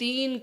3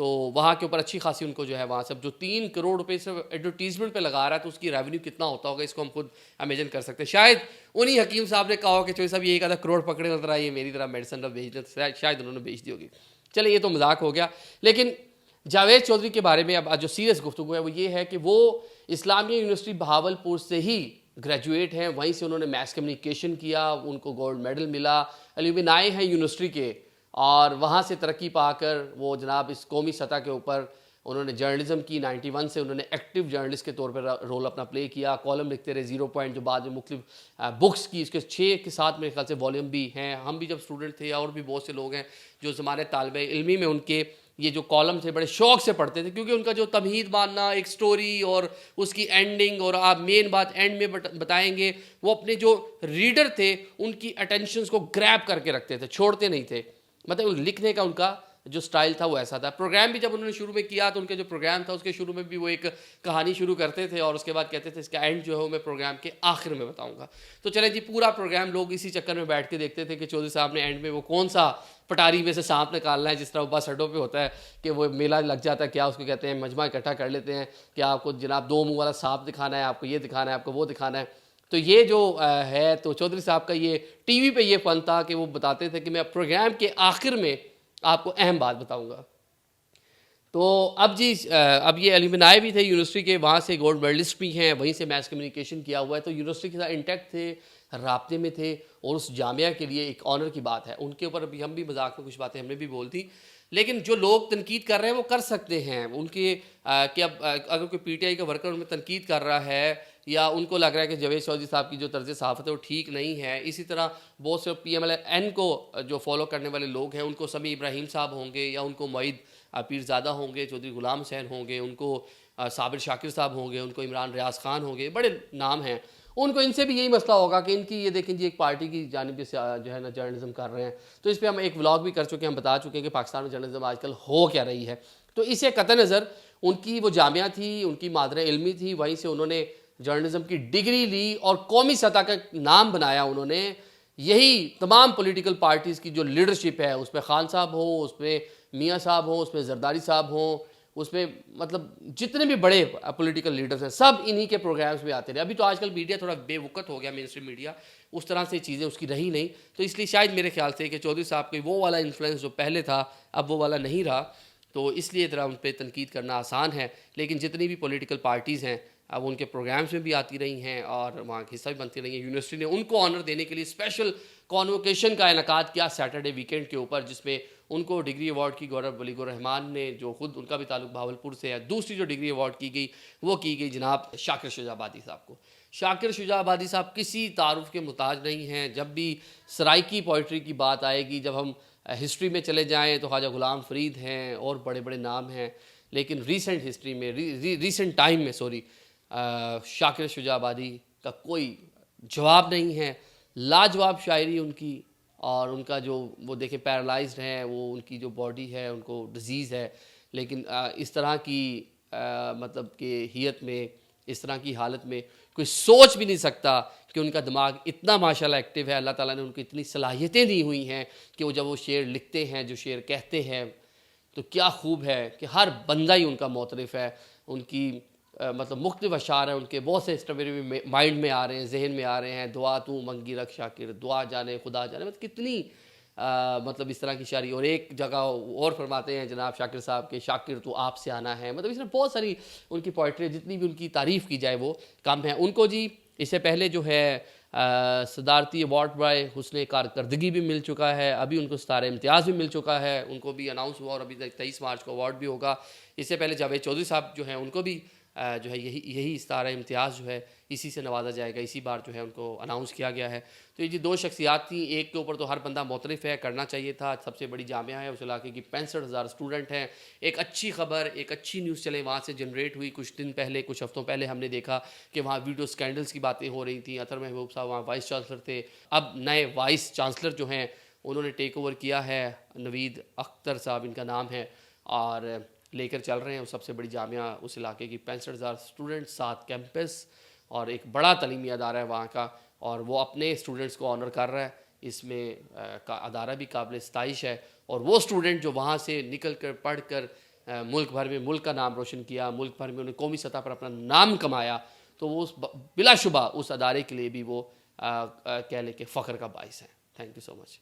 تو وہاں کے اوپر اچھی خاصی ان کو جو ہے وہاں سے جو 3 کروڑ روپے سے ایڈورٹیزمنٹ پہ لگا رہا ہے تو اس کی ریونیو کتنا ہوتا ہوگا اس کو ہم خود امیجن کر سکتے ہیں. شاید انہی حکیم صاحب نے کہا ہو کہ چوہدری صاحب یہ 1 آدھا کروڑ پکڑے نظر آئیے میری طرح میڈیسن بھیج دیں, شاید انہوں نے بھیج دی ہوگی. چلے یہ تو مذاق ہو گیا. لیکن جاوید چودھری کے بارے میں اب جو سیریس گفتگو ہے وہ یہ ہے کہ وہ اسلامیہ یونیورسٹی بہاولپور سے ہی گریجویٹ ہیں, وہیں سے انہوں نے میس کمیونیکیشن کیا, ان کو گولڈ میڈل ملا, الومنائی ہیں یونیورسٹی کے, اور وہاں سے ترقی پا کر وہ جناب اس قومی سطح کے اوپر انہوں نے جرنلزم کی. 91 سے انہوں نے ایکٹیو جرنلسٹ کے طور پر رول اپنا پلے کیا, کالم لکھتے رہے 0 پوائنٹ, جو بعد میں مختلف بکس کی, اس کے 6 کے ساتھ میرے خیال سے والیوم بھی ہیں. ہم بھی جب اسٹوڈنٹ تھے اور بھی بہت سے لوگ ہیں جو زمانے طالب علمی میں ان کے یہ جو کالم تھے بڑے شوق سے پڑھتے تھے, کیونکہ ان کا جو تمہید ماننا, ایک سٹوری اور اس کی اینڈنگ, اور آپ مین بات اینڈ میں بتائیں گے, وہ اپنے جو ریڈر تھے ان کی اٹینشنز کو گریب کر کے رکھتے تھے, چھوڑتے نہیں تھے. مطلب لکھنے کا ان کا جو سٹائل تھا وہ ایسا تھا. پروگرام بھی جب انہوں نے شروع میں کیا تو ان کے جو پروگرام تھا اس کے شروع میں بھی وہ ایک کہانی شروع کرتے تھے اور اس کے بعد کہتے تھے اس کا اینڈ جو ہے وہ میں پروگرام کے آخر میں بتاؤں گا. تو چلیں جی, پورا پروگرام لوگ اسی چکر میں بیٹھ کے دیکھتے تھے کہ چودھری صاحب نے اینڈ میں وہ کون سا پٹاری میں سے سانپ نکالنا ہے, جس طرح وہ بس اڈوں پہ ہوتا ہے کہ وہ میلہ لگ جاتا ہے, کیا اس کو کہتے ہیں, مجمع اکٹھا کر لیتے ہیں کہ آپ کو جناب 2 منہ والا سانپ دکھانا ہے, آپ کو یہ دکھانا ہے, آپ کو وہ دکھانا ہے. تو یہ جو ہے تو چودھری صاحب کا یہ ٹی وی پہ یہ فن تھا کہ وہ بتاتے تھے کہ میں پروگرام کے آخر میں آپ کو اہم بات بتاؤں گا. تو اب جی اب یہ الومنائی بھی تھے یونیورسٹی کے, وہاں سے گولڈ میڈلسٹ بھی ہیں, وہیں سے میس کمیونیکیشن کیا ہوا ہے, تو یونیورسٹی کے ساتھ انٹیکٹ تھے, رابطے میں تھے, اور اس جامعہ کے لیے ایک آنر کی بات ہے. ان کے اوپر ابھی ہم بھی مذاق میں کچھ باتیں ہم نے بھی بول دی, لیکن جو لوگ تنقید کر رہے ہیں وہ کر سکتے ہیں. ان کے کہ اب اگر کوئی پی ٹی آئی کا ورکر ان میں تنقید کر رہا ہے یا ان کو لگ رہا ہے کہ جاوید چودھری صاحب کی جو طرز صحافت ہے وہ ٹھیک نہیں ہے, اسی طرح بہت سے پی ایم ایل این کو جو فالو کرنے والے لوگ ہیں, ان کو سمیع ابراہیم صاحب ہوں گے, یا ان کو معید پیرزادہ ہوں گے, چودھری غلام حسین ہوں گے, ان کو صابر شاکر صاحب ہوں گے, ان کو عمران ریاض خان ہوں گے, بڑے نام ہیں, ان کو ان سے بھی یہی مسئلہ ہوگا کہ ان کی یہ دیکھیں جی ایک پارٹی کی جانب سے جو ہے نا جرنلزم کر رہے ہیں. تو اس پہ ہم ایک ولاگ بھی کر چکے ہیں, ہم بتا چکے ہیں کہ پاکستان میں جرنلزم آج کل ہو کیا رہی ہے. تو اسے قطع نظر ان کی وہ جامعہ تھی, ان کی مادر علمی تھی, وہیں سے انہوں نے جرنلزم کی ڈگری لی اور قومی سطح کا نام بنایا انہوں نے. یہی تمام پولیٹیکل پارٹیز کی جو لیڈرشپ ہے, اس پہ خان صاحب ہوں, اس پہ میاں صاحب ہوں, اس پہ زرداری صاحب ہوں, اس میں مطلب جتنے بھی بڑے پولیٹیکل لیڈرز ہیں سب انہی کے پروگرامز میں آتے رہے. ابھی تو آج کل میڈیا تھوڑا بے وقت ہو گیا, مین اسٹریم میڈیا اس طرح سے چیزیں اس کی رہی نہیں, تو اس لیے شاید میرے خیال سے کہ چودھری صاحب کے وہ والا انفلوئنس جو پہلے تھا اب وہ والا نہیں رہا, تو اس لیے ذرا ان پہ تنقید کرنا آسان ہے. لیکن جتنی بھی پولیٹیکل پارٹیز ہیں اب ان کے پروگرامز میں بھی آتی رہی ہیں اور وہاں کا حصہ بھی بنتی رہی ہیں. یونیورسٹی نے ان کو آنر دینے کے لیے اسپیشل کانوکیشن کا انعقاد کیا سیٹرڈے ویکینڈ کے اوپر, جس میں ان کو ڈگری ایوارڈ کی گورو ولیگ الرحمان نے, جو خود ان کا بھی تعلق بہاولپور سے ہے. دوسری جو ڈگری ایوارڈ کی گئی وہ کی گئی جناب شاکر شجاع آبادی صاحب کو. شاکر شجاع آبادی صاحب کسی تعارف کے محتاج نہیں ہیں. جب بھی سرائکی پوئٹری کی بات آئے گی, جب ہم ہسٹری میں چلے جائیں تو خواجہ غلام فرید ہیں اور بڑے بڑے نام ہیں, لیکن ریسنٹ ہسٹری میں ریسنٹ ٹائم میں شاکر شجاع آبادی کا کوئی جواب نہیں ہے. لاجواب شاعری ان کی, اور ان کا جو وہ دیکھیں پیرالائزڈ ہیں, وہ ان کی جو باڈی ہے ان کو ڈیزیز ہے, لیکن اس طرح کی مطلب کہ حیت میں, اس طرح کی حالت میں کوئی سوچ بھی نہیں سکتا کہ ان کا دماغ اتنا ماشاءاللہ ایکٹیو ہے. اللہ تعالیٰ نے ان کو اتنی صلاحیتیں دی ہوئی ہیں کہ وہ جب وہ شعر لکھتے ہیں, جو شعر کہتے ہیں, تو کیا خوب ہے کہ ہر بندہ ہی ان کا معترف ہے. ان کی مطلب مختلف اشعار ہیں ان کے, بہت سے اس میرے مائنڈ میں آ رہے ہیں, ذہن میں آ رہے ہیں. دعا تو منگی رکھ شاکر, دعا جانے خدا جانے, مطلب کتنی مطلب اس طرح کی شاعری. اور ایک جگہ اور فرماتے ہیں جناب شاکر صاحب کے, شاکر تو آپ سے آنا ہے. مطلب اس میں بہت ساری ان کی پوئٹری, جتنی بھی ان کی تعریف کی جائے وہ کم ہے. ان کو جی اس سے پہلے جو ہے صدارتی ایوارڈ برائے حسن کارکردگی بھی مل چکا ہے, ابھی ان کو ستارہ امتیاز بھی مل چکا ہے, ان کو بھی اناؤنس ہوا, اور ابھی 23 مارچ کو ایوارڈ بھی ہوگا. اس سے پہلے جاوید چودھری صاحب جو ہیں ان کو بھی جو ہے یہی ستارہ امتیاز جو ہے اسی سے نوازا جائے گا, اسی بار جو ہے ان کو اناؤنس کیا گیا ہے. تو یہ جی 2 شخصیات تھیں, ایک کے اوپر تو ہر بندہ معترف ہے, کرنا چاہیے تھا. سب سے بڑی جامعہ ہے, اس علاقے کی 65,000 اسٹوڈنٹ ہیں. ایک اچھی خبر, ایک اچھی نیوز چلے وہاں سے جنریٹ ہوئی. کچھ دن پہلے, کچھ ہفتوں پہلے ہم نے دیکھا کہ وہاں ویڈیو سکینڈلز کی باتیں ہو رہی تھیں. اطہر محبوب صاحب وہاں وائس چانسلر تھے, اب نئے وائس چانسلر جو ہیں انہوں نے ٹیک اوور کیا ہے, نوید اختر صاحب ان کا نام ہے, اور لے کر چل رہے ہیں. وہ سب سے بڑی جامعہ اس علاقے کی 65,000 اسٹوڈنٹ, 7 کیمپس, اور ایک بڑا تعلیمی ادارہ ہے وہاں کا, اور وہ اپنے اسٹوڈنٹس کو آنر کر رہا ہے. اس میں ادارہ بھی قابل ستائش ہے, اور وہ اسٹوڈنٹ جو وہاں سے نکل کر پڑھ کر ملک بھر میں ملک کا نام روشن کیا، ملک بھر میں انہوں نے قومی سطح پر اپنا نام کمایا، تو وہ بلا شبہ اس ادارے کے لیے بھی وہ کہہ لیں کہ فخر کا باعث ہے. Thank you so much.